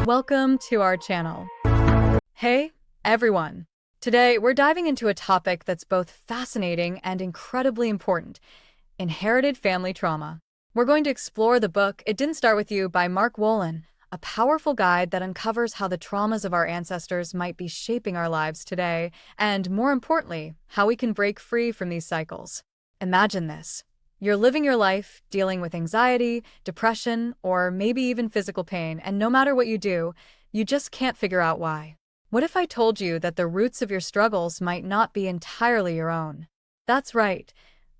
Welcome to our channel. Hey, everyone. Today, we're diving into a topic that's both fascinating and incredibly important: inherited family trauma. We're going to explore the book It Didn't Start With You by Mark Wolynn, a powerful guide that uncovers how the traumas of our ancestors might be shaping our lives today, and more importantly, how we can break free from these cycles. Imagine this. You're living your life, dealing with anxiety, depression, or maybe even physical pain, and no matter what you do, you just can't figure out why. What if I told you that the roots of your struggles might not be entirely your own? That's right.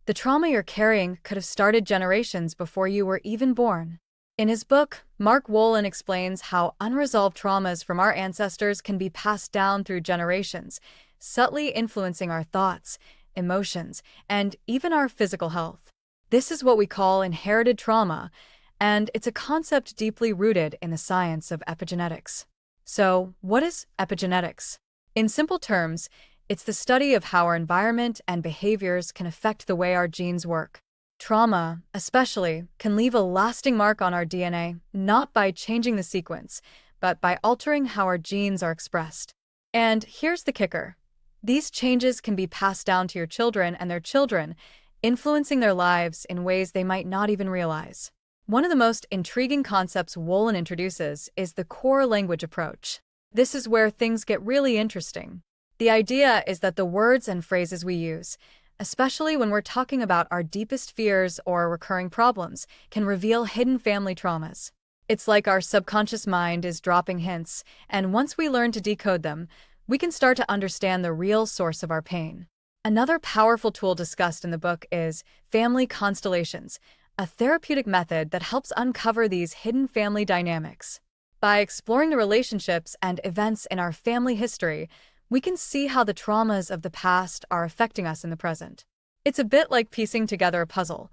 The trauma you're carrying could have started generations before you were even born. In his book, Mark Wolynn explains how unresolved traumas from our ancestors can be passed down through generations, subtly influencing our thoughts, emotions, and even our physical health. This is what we call inherited trauma, and it's a concept deeply rooted in the science of epigenetics. So, what is epigenetics? In simple terms, it's the study of how our environment and behaviors can affect the way our genes work. Trauma, especially, can leave a lasting mark on our DNA, not by changing the sequence, but by altering how our genes are expressed. And here's the kicker. These changes can be passed down to your children and their children, influencing their lives in ways they might not even realize. One of the most intriguing concepts Wolynn introduces is the core language approach. This is where things get really interesting. The idea is that the words and phrases we use, especially when we're talking about our deepest fears or recurring problems, can reveal hidden family traumas. It's like our subconscious mind is dropping hints, and once we learn to decode them, we can start to understand the real source of our pain. Another powerful tool discussed in the book is family constellations, a therapeutic method that helps uncover these hidden family dynamics. By exploring the relationships and events in our family history, we can see how the traumas of the past are affecting us in the present. It's a bit like piecing together a puzzle,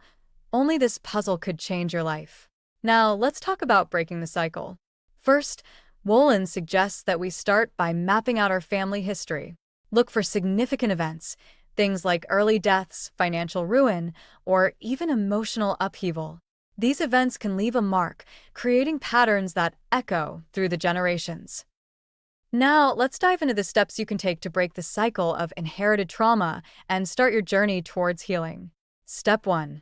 only this puzzle could change your life. Now, let's talk about breaking the cycle. First, Wolynn suggests that we start by mapping out our family history. Look for significant events, things like early deaths, financial ruin, or even emotional upheaval. These events can leave a mark, creating patterns that echo through the generations. Now, let's dive into the steps you can take to break the cycle of inherited trauma and start your journey towards healing. Step 1.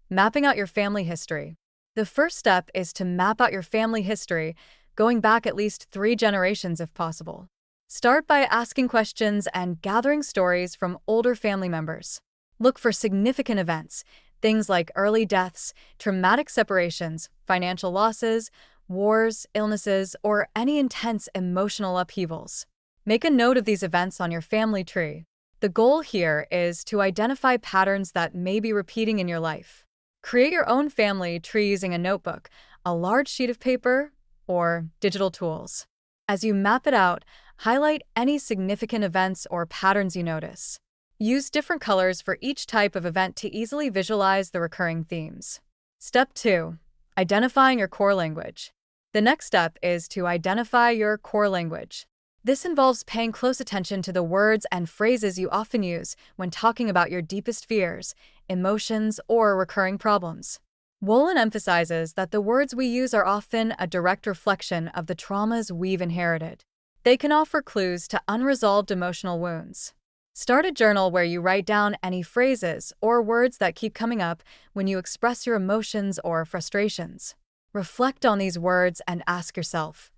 Mapping out your family history. The first step is to map out your family history, going back at least 3 generations if possible. Start by asking questions and gathering stories from older family members. Look for significant events, things like early deaths, traumatic separations, financial losses, wars, illnesses, or any intense emotional upheavals. Make a note of these events on your family tree. The goal here is to identify patterns that may be repeating in your life. Create your own family tree using a notebook, a large sheet of paper, or digital tools. As you map it out, highlight any significant events or patterns you notice. Use different colors for each type of event to easily visualize the recurring themes. Step 2. Identifying your core language. The next step is to identify your core language. This involves paying close attention to the words and phrases you often use when talking about your deepest fears, emotions, or recurring problems. Wolynn emphasizes that the words we use are often a direct reflection of the traumas we've inherited. They can offer clues to unresolved emotional wounds. Start a journal where you write down any phrases or words that keep coming up when you express your emotions or frustrations. Reflect on these words and ask yourself,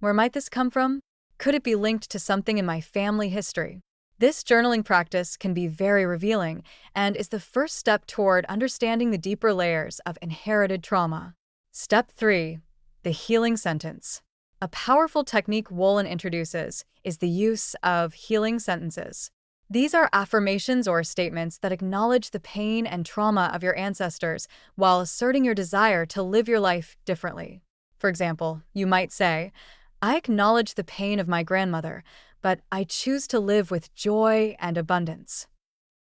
where might this come from? Could it be linked to something in my family history? This journaling practice can be very revealing and is the first step toward understanding the deeper layers of inherited trauma. Step 3. The healing sentence. A powerful technique Wolynn introduces is the use of healing sentences. These are affirmations or statements that acknowledge the pain and trauma of your ancestors while asserting your desire to live your life differently. For example, you might say, "I acknowledge the pain of my grandmother, but I choose to live with joy and abundance."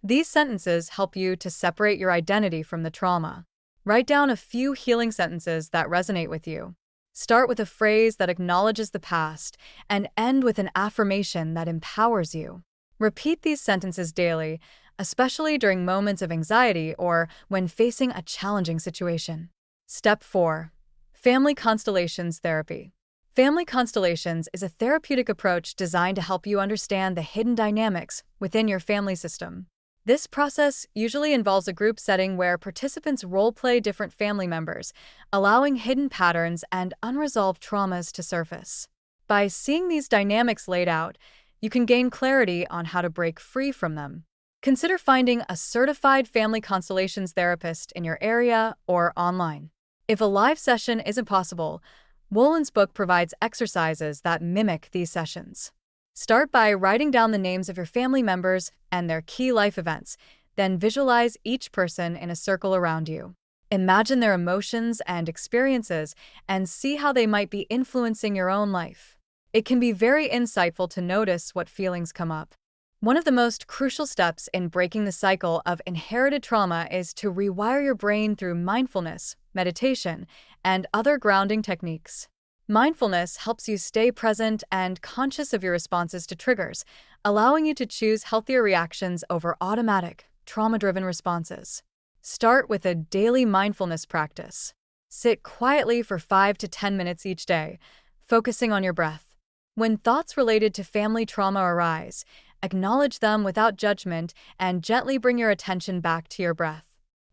These sentences help you to separate your identity from the trauma. Write down a few healing sentences that resonate with you. Start with a phrase that acknowledges the past and end with an affirmation that empowers you. Repeat these sentences daily, especially during moments of anxiety or when facing a challenging situation. Step 4. Family constellations therapy. Family constellations is a therapeutic approach designed to help you understand the hidden dynamics within your family system. This process usually involves a group setting where participants role-play different family members, allowing hidden patterns and unresolved traumas to surface. By seeing these dynamics laid out, you can gain clarity on how to break free from them. Consider finding a certified family constellations therapist in your area or online. If a live session isn't possible, Wolynn's book provides exercises that mimic these sessions. Start by writing down the names of your family members and their key life events, then visualize each person in a circle around you. Imagine their emotions and experiences and see how they might be influencing your own life. It can be very insightful to notice what feelings come up. One of the most crucial steps in breaking the cycle of inherited trauma is to rewire your brain through mindfulness, meditation, and other grounding techniques. Mindfulness helps you stay present and conscious of your responses to triggers, allowing you to choose healthier reactions over automatic, trauma-driven responses. Start with a daily mindfulness practice. Sit quietly for 5 to 10 minutes each day, focusing on your breath. When thoughts related to family trauma arise, acknowledge them without judgment and gently bring your attention back to your breath.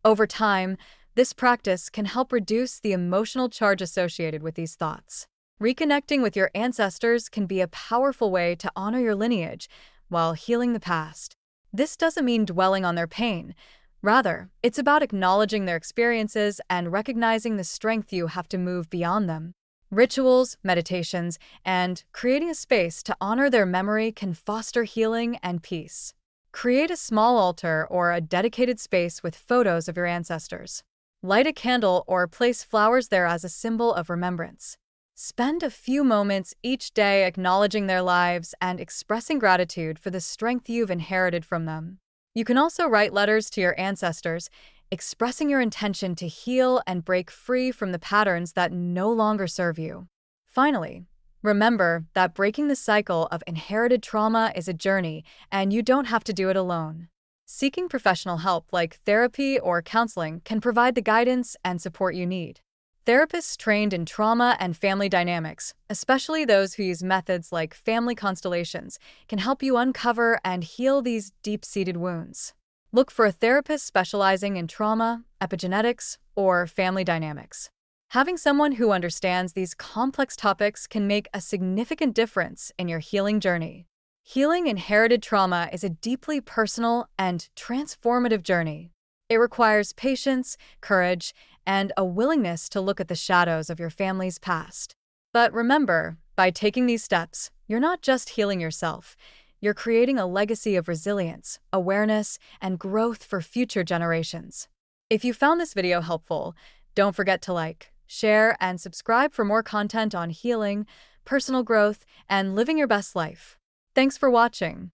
Over time, this practice can help reduce the emotional charge associated with these thoughts. Reconnecting with your ancestors can be a powerful way to honor your lineage while healing the past. This doesn't mean dwelling on their pain. Rather, it's about acknowledging their experiences and recognizing the strength you have to move beyond them. Rituals, meditations, and creating a space to honor their memory can foster healing and peace. Create a small altar or a dedicated space with photos of your ancestors. Light a candle or place flowers there as a symbol of remembrance. Spend a few moments each day acknowledging their lives and expressing gratitude for the strength you've inherited from them. You can also write letters to your ancestors, expressing your intention to heal and break free from the patterns that no longer serve you. Finally, remember that breaking the cycle of inherited trauma is a journey, and you don't have to do it alone. Seeking professional help like therapy or counseling can provide the guidance and support you need. Therapists trained in trauma and family dynamics, especially those who use methods like family constellations, can help you uncover and heal these deep-seated wounds. Look for a therapist specializing in trauma, epigenetics, or family dynamics. Having someone who understands these complex topics can make a significant difference in your healing journey. Healing inherited trauma is a deeply personal and transformative journey. It requires patience, courage, and a willingness to look at the shadows of your family's past. But remember, by taking these steps, you're not just healing yourself. You're creating a legacy of resilience, awareness, and growth for future generations. If you found this video helpful, don't forget to like, share, and subscribe for more content on healing, personal growth, and living your best life. Thanks for watching.